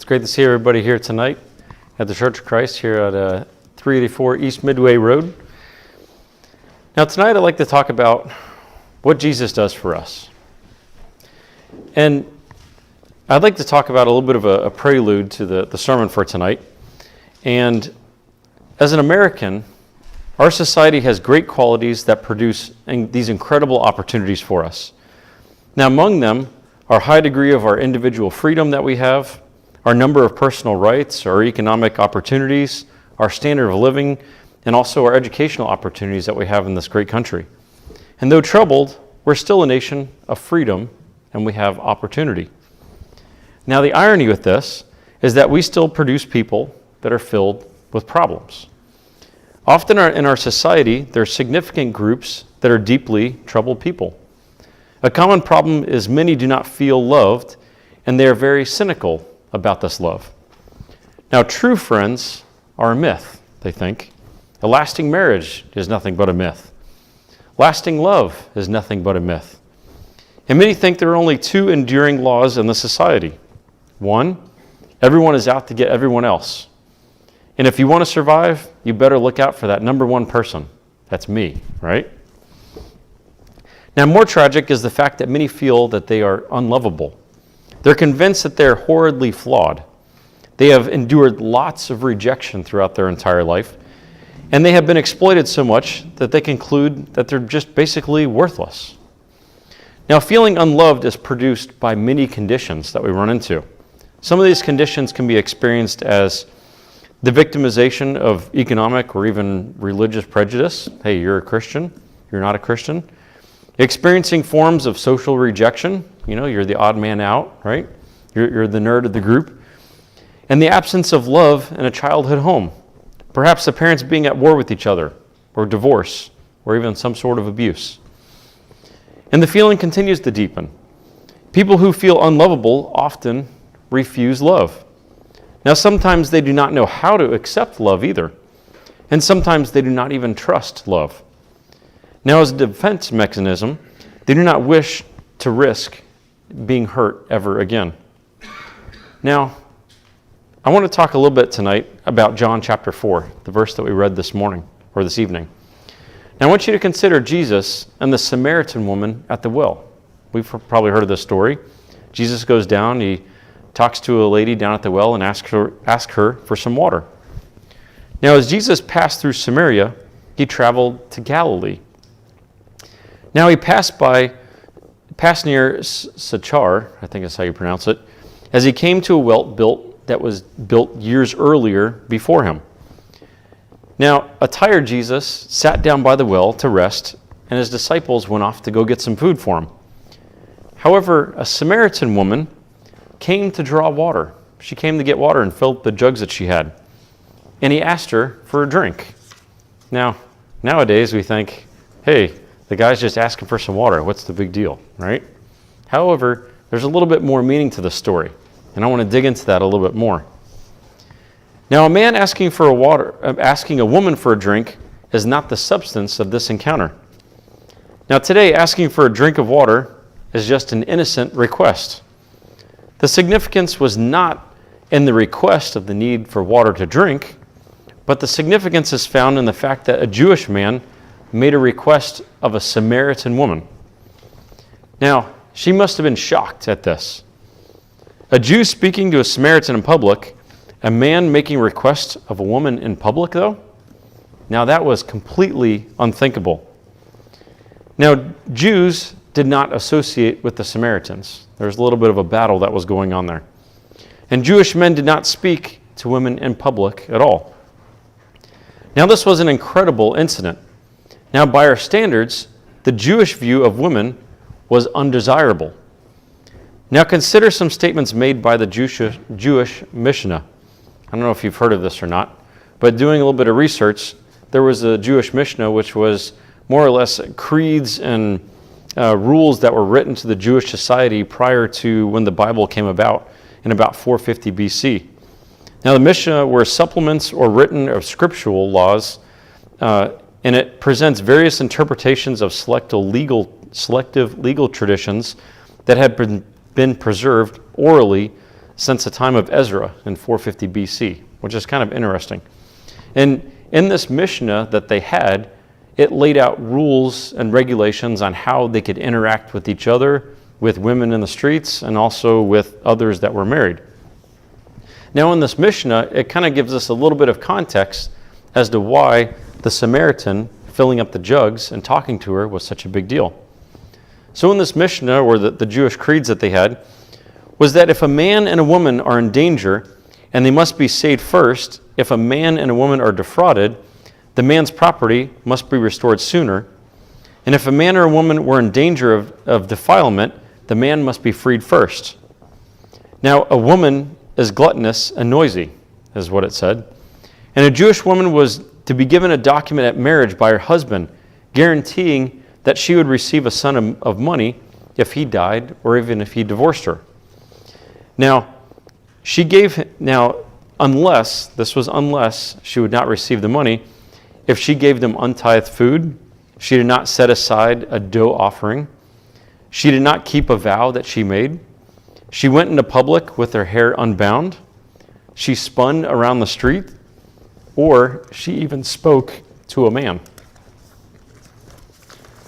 great to see everybody here tonight at the Church of Christ here at 384 East Midway Road. Now tonight I'd like to talk about what Jesus does for us. And I'd like to talk about a little bit of a prelude to the sermon for tonight. And as an American, our society has great qualities that produce these incredible opportunities for us. Now among them, our high degree of our individual freedom that we have, our number of personal rights, our economic opportunities, our standard of living, and also our educational opportunities that we have in this great country. And though troubled, we're still a nation of freedom and we have opportunity. Now the irony with this is that we still produce people that are filled with problems. Often in our society, there are significant groups that are deeply troubled people. A common problem is many do not feel loved, and they are very cynical about this love. Now, true friends are a myth, they think. A lasting marriage is nothing but a myth. Lasting love is nothing but a myth. And many think there are only two enduring laws in the society. One, everyone is out to get everyone else. And if you want to survive, you better look out for that number one person. That's me, right? Now, more tragic is the fact that many feel that they are unlovable. They're convinced that they're horridly flawed. They have endured lots of rejection throughout their entire life, and they have been exploited so much that they conclude that they're just basically worthless. Now, feeling unloved is produced by many conditions that we run into. Some of these conditions can be experienced as the victimization of economic or even religious prejudice. Hey, you're a Christian, you're not a Christian. Experiencing forms of social rejection. You know, you're the odd man out, right? You're the nerd of the group. And the absence of love in a childhood home. Perhaps the parents being at war with each other, or divorce, or even some sort of abuse. And the feeling continues to deepen. People who feel unlovable often refuse love. Now, sometimes they do not know how to accept love either. And sometimes they do not even trust love. Now, as a defense mechanism, they do not wish to risk being hurt ever again. Now, I want to talk a little bit tonight about John chapter 4, the verse that we read this morning, or this evening. Now, I want you to consider Jesus and the Samaritan woman at the well. We've probably heard of this story. Jesus goes down, he talks to a lady down at the well and asks her for some water. Now, as Jesus passed through Samaria, he traveled to Galilee. Now he passed near Sychar, I think that's how you pronounce it, as he came to a well that was built years earlier before him. Now, a tired Jesus sat down by the well to rest, and his disciples went off to go get some food for him. However, a Samaritan woman came to draw water. She came to get water and fill up the jugs that she had. And he asked her for a drink. Now, nowadays we think, hey, the guy's just asking for some water. What's the big deal, right? However, there's a little bit more meaning to the story, and I want to dig into that a little bit more. Now, a man asking a woman for a drink is not the substance of this encounter. Now, today, asking for a drink of water is just an innocent request. The significance was not in the request of the need for water to drink, but the significance is found in the fact that a Jewish man made a request of a Samaritan woman. Now, she must have been shocked at this. A Jew speaking to a Samaritan in public, a man making a request of a woman in public, though? Now, that was completely unthinkable. Now, Jews did not associate with the Samaritans. There was a little bit of a battle that was going on there. And Jewish men did not speak to women in public at all. Now, this was an incredible incident. Now, by our standards, the Jewish view of women was undesirable. Now, consider some statements made by the Jewish Mishnah. I don't know if you've heard of this or not, but doing a little bit of research, there was a Jewish Mishnah which was more or less creeds and rules that were written to the Jewish society prior to when the Bible came about in about 450 BC. Now, the Mishnah were supplements or written of scriptural laws, and it presents various interpretations of selective legal traditions that have been preserved orally since the time of Ezra in 450 BC, which is kind of interesting. And in this Mishnah that they had, it laid out rules and regulations on how they could interact with each other, with women in the streets, and also with others that were married. Now in this Mishnah, it kind of gives us a little bit of context as to why the Samaritan filling up the jugs and talking to her was such a big deal. So in this Mishnah, or the Jewish creeds that they had, was that if a man and a woman are in danger, and they must be saved first, if a man and a woman are defrauded, the man's property must be restored sooner. And if a man or a woman were in danger of defilement, the man must be freed first. Now, a woman is gluttonous and noisy, is what it said. And a Jewish woman was to be given a document at marriage by her husband, guaranteeing that she would receive a sum of money if he died or even if he divorced her. Now, unless she would not receive the money, if she gave them untithed food, she did not set aside a dough offering, she did not keep a vow that she made, she went into public with her hair unbound, she spun around the street, or she even spoke to a man.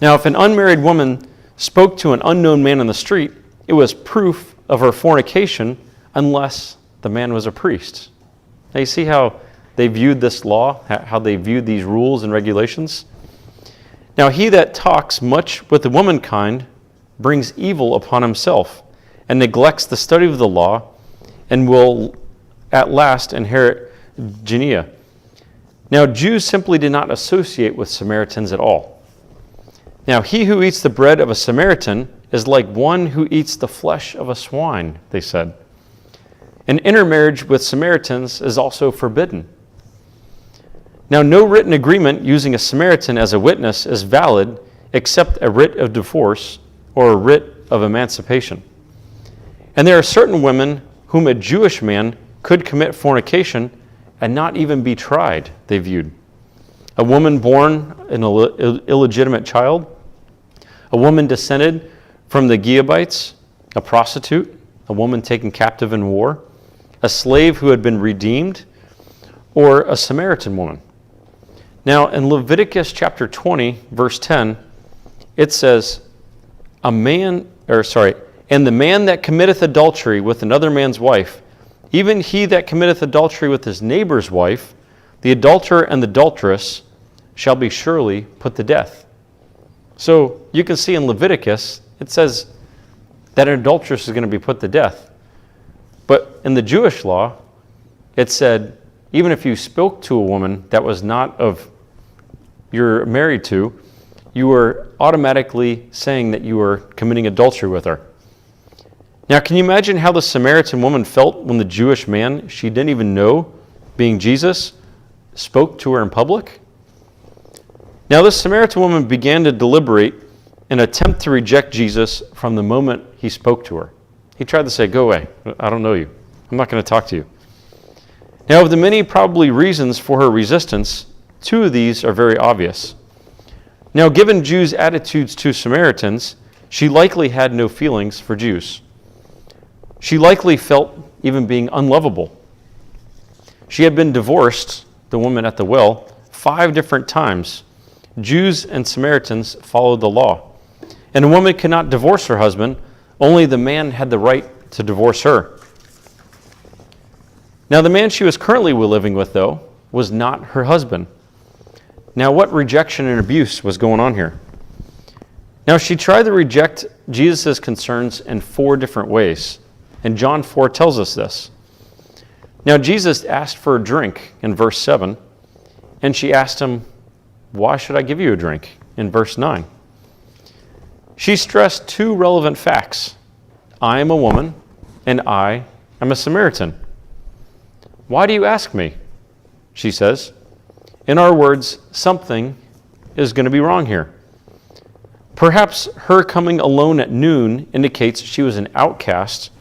Now, if an unmarried woman spoke to an unknown man in the street, it was proof of her fornication unless the man was a priest. Now, you see how they viewed this law, how they viewed these rules and regulations? Now, he that talks much with the womankind brings evil upon himself and neglects the study of the law and will at last inherit Gehenna. Now, Jews simply did not associate with Samaritans at all. Now, he who eats the bread of a Samaritan is like one who eats the flesh of a swine, they said. And intermarriage with Samaritans is also forbidden. Now, no written agreement using a Samaritan as a witness is valid except a writ of divorce or a writ of emancipation. And there are certain women whom a Jewish man could commit fornication and not even be tried, they viewed. A woman born an illegitimate child, a woman descended from the Gibeonites, a prostitute, a woman taken captive in war, a slave who had been redeemed, or a Samaritan woman. Now, in Leviticus chapter 20, verse 10, it says, and the man that committeth adultery with another man's wife, even he that committeth adultery with his neighbor's wife, the adulterer and the adulteress shall be surely put to death. So you can see in Leviticus, it says that an adulteress is going to be put to death. But in the Jewish law, it said, even if you spoke to a woman that was not of you're married to, you were automatically saying that you were committing adultery with her. Now, can you imagine how the Samaritan woman felt when the Jewish man she didn't even know, being Jesus, spoke to her in public? Now, this Samaritan woman began to deliberate and attempt to reject Jesus from the moment he spoke to her. He tried to say, "Go away. I don't know you. I'm not going to talk to you." Now, of the many probably reasons for her resistance, two of these are very obvious. Now, given Jews' attitudes to Samaritans, she likely had no feelings for Jews. She likely felt even being unlovable. She had been divorced, the woman at the well, 5 different times. Jews and Samaritans followed the law. And a woman cannot divorce her husband, only the man had the right to divorce her. Now, the man she was currently living with, though, was not her husband. Now, what rejection and abuse was going on here? Now, she tried to reject Jesus' concerns in 4 different ways. And John 4 tells us this. Now, Jesus asked for a drink in verse 7, and she asked him, "Why should I give you a drink?" in verse 9. She stressed 2 relevant facts. I am a woman, and I am a Samaritan. "Why do you ask me?" she says. In our words, something is going to be wrong here. Perhaps her coming alone at noon indicates she was an outcast,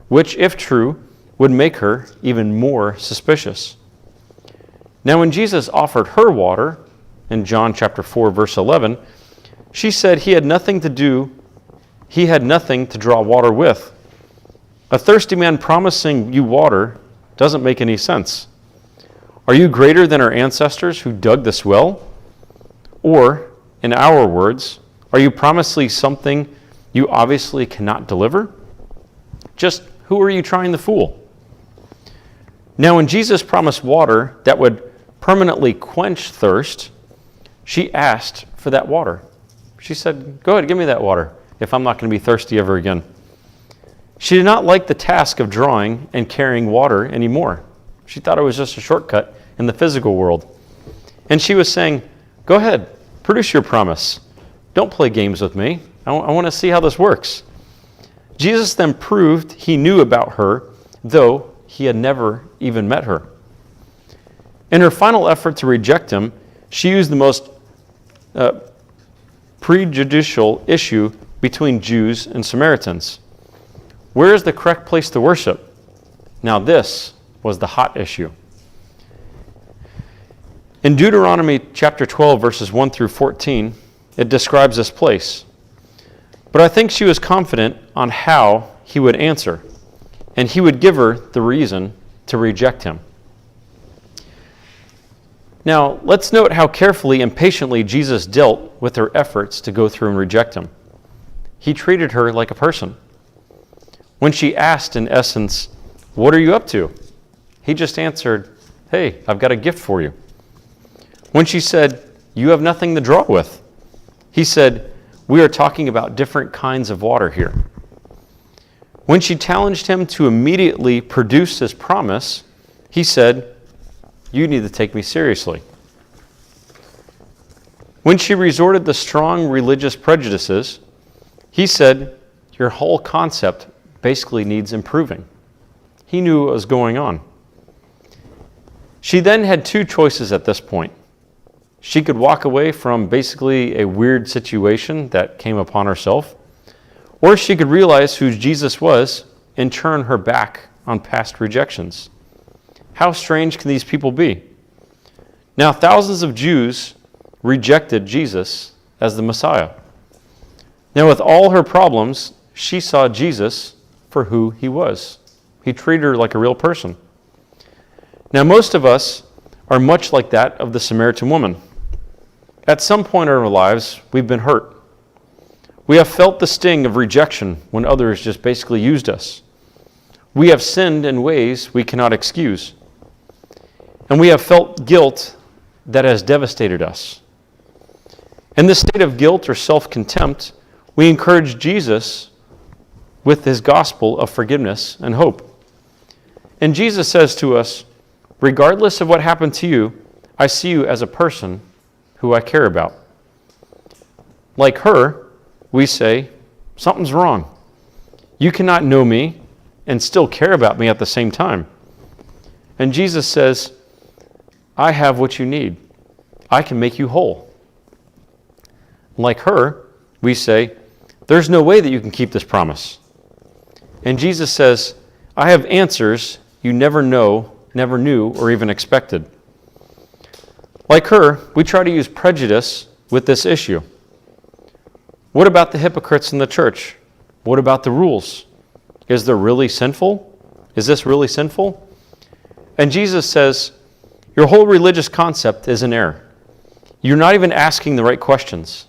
which, if true, would make her even more suspicious. Now, when Jesus offered her water, in John chapter 4, verse 11, she said he had nothing to draw water with. A thirsty man promising you water doesn't make any sense. Are you greater than our ancestors who dug this well? Or, in our words, are you promising something you obviously cannot deliver? Just who are you trying to fool? Now, when Jesus promised water that would permanently quench thirst, she asked for that water. She said, "Go ahead, give me that water if I'm not going to be thirsty ever again." She did not like the task of drawing and carrying water anymore. She thought it was just a shortcut in the physical world. And she was saying, "Go ahead, produce your promise. Don't play games with me. I want to see how this works." Jesus then proved he knew about her, though he had never even met her. In her final effort to reject him, she used the most prejudicial issue between Jews and Samaritans. Where is the correct place to worship? Now this was the hot issue. In Deuteronomy chapter 12, verses 1 through 14, it describes this place. But I think she was confident on how he would answer, and he would give her the reason to reject him. Now, let's note how carefully and patiently Jesus dealt with her efforts to go through and reject him. He treated her like a person. When she asked, in essence, "What are you up to?" he just answered, "Hey, I've got a gift for you." When she said, "You have nothing to draw with," he said, "We are talking about different kinds of water here." When she challenged him to immediately produce his promise, he said, "You need to take me seriously." When she resorted to strong religious prejudices, he said, "Your whole concept basically needs improving." He knew what was going on. She then had two choices at this point. She could walk away from basically a weird situation that came upon herself, or she could realize who Jesus was and turn her back on past rejections. How strange can these people be? Now, thousands of Jews rejected Jesus as the Messiah. Now, with all her problems, she saw Jesus for who he was. He treated her like a real person. Now, most of us are much like that of the Samaritan woman. At some point in our lives, we've been hurt. We have felt the sting of rejection when others just basically used us. We have sinned in ways we cannot excuse. And we have felt guilt that has devastated us. In this state of guilt or self-contempt, we encourage Jesus with his gospel of forgiveness and hope. And Jesus says to us, "Regardless of what happened to you, I see you as a person who I care about." Like her, we say, "Something's wrong. You cannot know me and still care about me at the same time." And Jesus says, "I have what you need. I can make you whole." Like her, we say, "There's no way that you can keep this promise." And Jesus says, "I have answers you never knew, or even expected." Like her, we try to use prejudice with this issue. What about the hypocrites in the church? What about the rules? Is this really sinful? And Jesus says, your whole religious concept is in error. You're not even asking the right questions.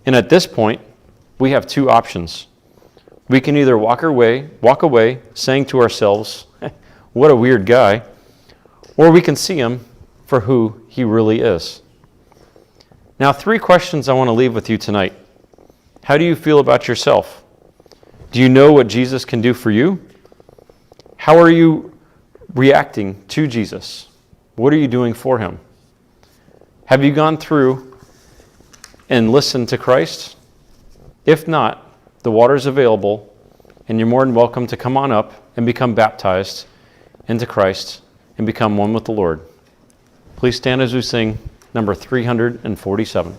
And at this point, we have two options. We can either walk away saying to ourselves, "What a weird guy," or we can see him for who he really is. Now, three questions I want to leave with you tonight. How do you feel about yourself? Do you know what Jesus can do for you? How are you reacting to Jesus? What are you doing for him? Have you gone through and listened to Christ? If not, the water is available, and you're more than welcome to come on up and become baptized into Christ and become one with the Lord. Please stand as we sing number 347.